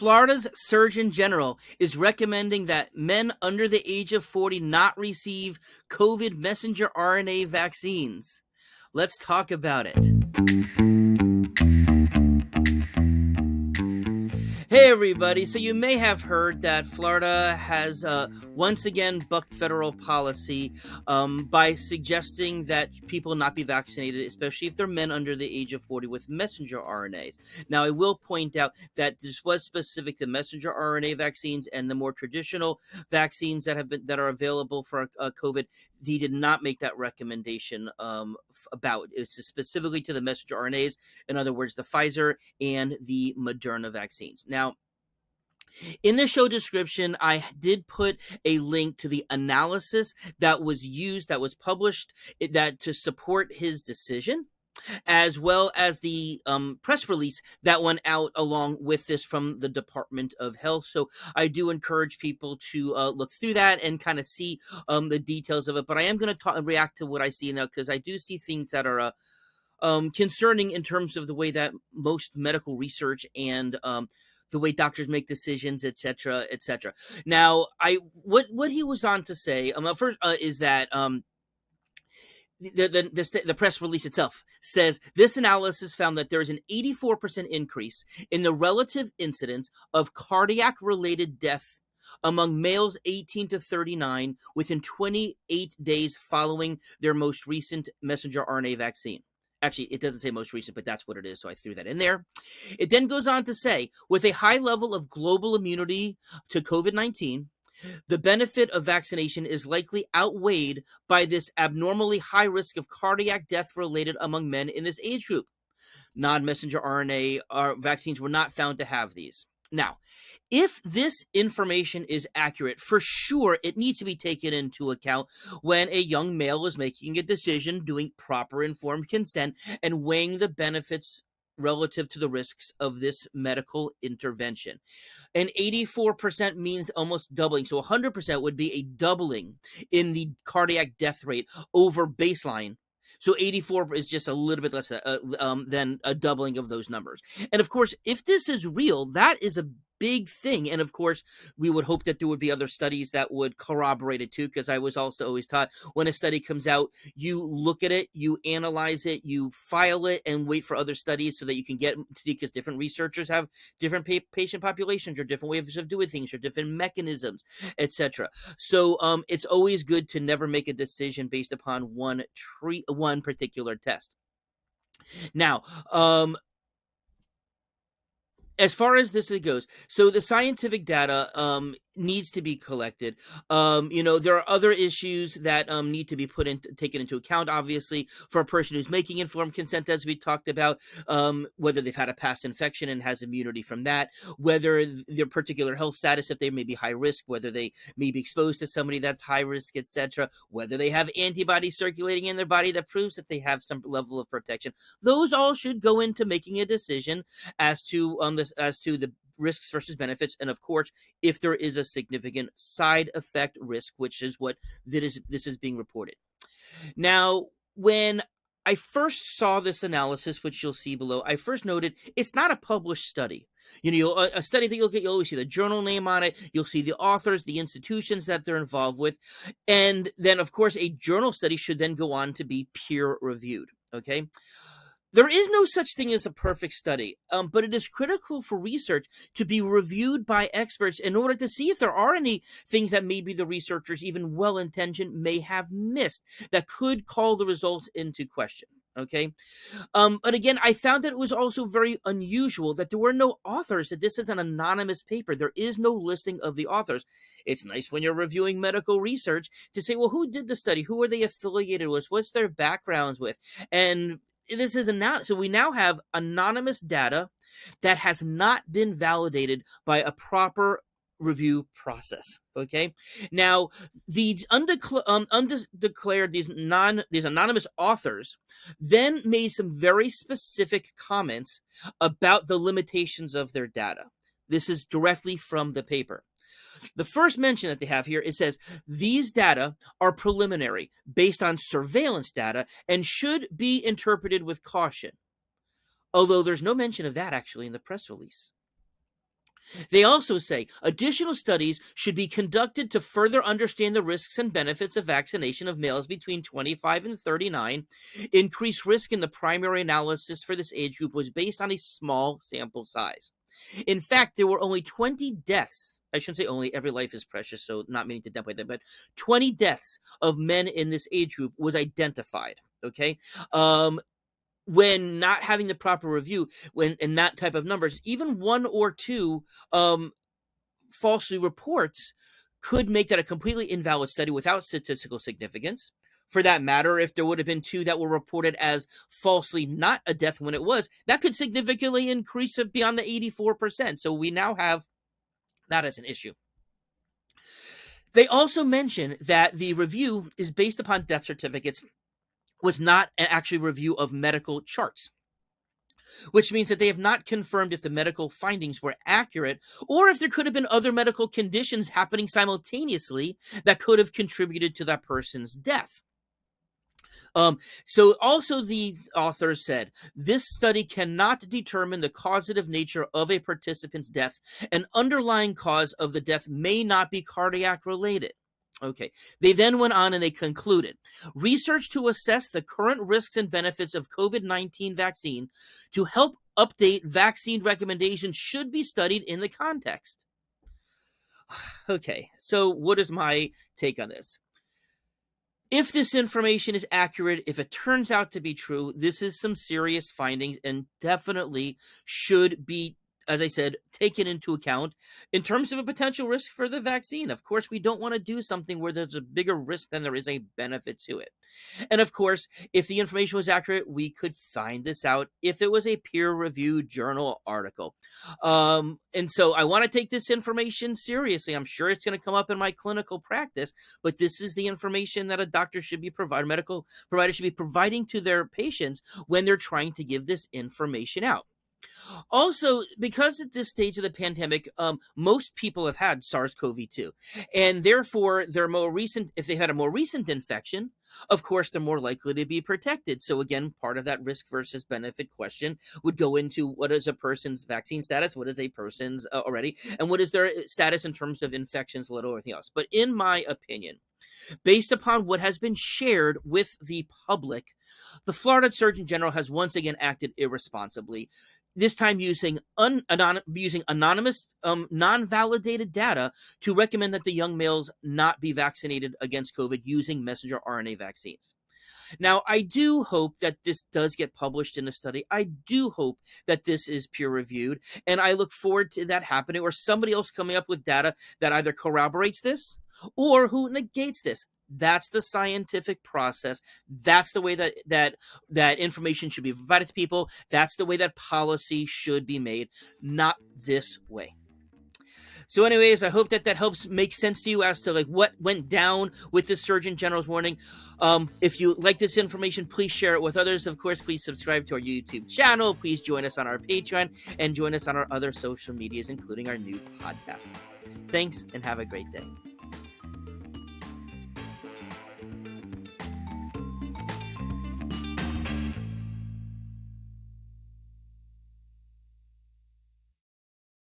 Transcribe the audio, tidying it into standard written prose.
Florida's Surgeon General is recommending that men under the age of 40 not receive COVID messenger RNA vaccines. Let's talk about it. Hey everybody, so you may have heard that Florida has once again bucked federal policy by suggesting that people not be vaccinated, especially if they're men under the age of 40 with messenger RNAs. Now, I will point out that this was specific to messenger RNA vaccines and the more traditional vaccines that are available for COVID. He did not make that recommendation about it's specifically to the messenger RNAs, in other words, the Pfizer and the Moderna vaccines. Now, in the show description, I did put a link to the analysis that was published to support his decision, as well as the press release that went out along with this from the Department of Health. So I do encourage people to look through that and kind of see the details of it. But I am going to react to what I see now, because I do see things that are concerning in terms of the way that most medical research and the way doctors make decisions, et cetera, et cetera. Now, what he was on to say first is that the press release itself says this analysis found that there is an 84% increase in the relative incidence of cardiac-related death among males 18 to 39 within 28 days following their most recent messenger RNA vaccine. Actually, it doesn't say most recent, but that's what it is, so I threw that in there. It then goes on to say, with a high level of global immunity to COVID-19, the benefit of vaccination is likely outweighed by this abnormally high risk of cardiac death related among men in this age group. Non-messenger RNA vaccines were not found to have these. Now, if this information is accurate, for sure it needs to be taken into account when a young male is making a decision, doing proper informed consent, and weighing the benefits relative to the risks of this medical intervention. And 84% means almost doubling. So 100% would be a doubling in the cardiac death rate over baseline. So 84 is just a little bit less than a doubling of those numbers. And of course, if this is real, that is a big thing. And of course, we would hope that there would be other studies that would corroborate it too, because I was also always taught when a study comes out, you look at it, you analyze it, you file it, and wait for other studies so that you can get, because different researchers have different patient populations or different ways of doing things or different mechanisms, etc. So it's always good to never make a decision based upon one particular test. Now, as far as this goes, so the scientific data needs to be collected. There are other issues that need to be taken into account, obviously, for a person who's making informed consent, as we talked about, whether they've had a past infection and has immunity from that, whether their particular health status, if they may be high risk, whether they may be exposed to somebody that's high risk, etc., whether they have antibodies circulating in their body that proves that they have some level of protection. Those all should go into making a decision as to the risks versus benefits, and of course, if there is a significant side effect risk, which is what this is being reported. Now, when I first saw this analysis, which you'll see below, I first noted it's not a published study. A study that you'll always see the journal name on it, you'll see the authors, the institutions that they're involved with, and then, of course, a journal study should then go on to be peer-reviewed, okay? There is no such thing as a perfect study, but it is critical for research to be reviewed by experts in order to see if there are any things that maybe the researchers, even well-intentioned, may have missed that could call the results into question. Okay. But again, I found that it was also very unusual that there were no authors, that this is an anonymous paper. There is no listing of the authors. It's nice when you're reviewing medical research to say, well, who did the study? Who are they affiliated with? What's their backgrounds with? And this is so we now have anonymous data that has not been validated by a proper review process. Okay. Now, these undeclared, these anonymous authors then made some very specific comments about the limitations of their data. This is directly from the paper. The first mention that they have here, it says, these data are preliminary based on surveillance data and should be interpreted with caution. Although there's no mention of that actually in the press release. They also say additional studies should be conducted to further understand the risks and benefits of vaccination of males between 25 and 39. Increased risk in the primary analysis for this age group was based on a small sample size. In fact, there were only 20 deaths. I shouldn't say only, every life is precious, so not meaning to death by that, but 20 deaths of men in this age group was identified. Okay. When not having the proper review, when in that type of numbers, even one or two falsely reports could make that a completely invalid study without statistical significance. For that matter, if there would have been two that were reported as falsely not a death when it was, that could significantly increase it beyond the 84%. So we now have that as an issue. They also mention that the review is based upon death certificates, was not an actual review of medical charts, which means that they have not confirmed if the medical findings were accurate or if there could have been other medical conditions happening simultaneously that could have contributed to that person's death. So also the authors said, this study cannot determine the causative nature of a participant's death. An underlying cause of the death may not be cardiac related. Okay. They then went on and they concluded, research to assess the current risks and benefits of COVID-19 vaccine to help update vaccine recommendations should be studied in the context. Okay. So what is my take on this? If this information is accurate, if it turns out to be true, this is some serious findings and definitely should be, as I said, taken into account in terms of a potential risk for the vaccine. Of course, we don't want to do something where there's a bigger risk than there is a benefit to it. And of course, if the information was accurate, we could find this out if it was a peer-reviewed journal article. And so I want to take this information seriously. I'm sure it's going to come up in my clinical practice, but this is the information that a doctor should be providing, medical provider should be providing to their patients when they're trying to give this information out. Also, because at this stage of the pandemic, most people have had SARS-CoV-2, and therefore, if they had a more recent infection, of course, they're more likely to be protected. So again, part of that risk versus benefit question would go into what is a person's vaccine status, what is a person's already, and what is their status in terms of infections, let alone everything else. But in my opinion, based upon what has been shared with the public, the Florida Surgeon General has once again acted irresponsibly, this time using anonymous, non-validated data to recommend that the young males not be vaccinated against COVID using messenger RNA vaccines. Now, I do hope that this does get published in a study. I do hope that this is peer-reviewed, and I look forward to that happening or somebody else coming up with data that either corroborates this or who negates this. That's the scientific process. That's the way that information should be provided to people. That's the way that policy should be made, not this way. So anyways, I hope that helps make sense to you as to what went down with the Surgeon General's warning. If you like this information, please share it with others. Of course, please subscribe to our YouTube channel. Please join us on our Patreon and join us on our other social medias, including our new podcast. Thanks and have a great day.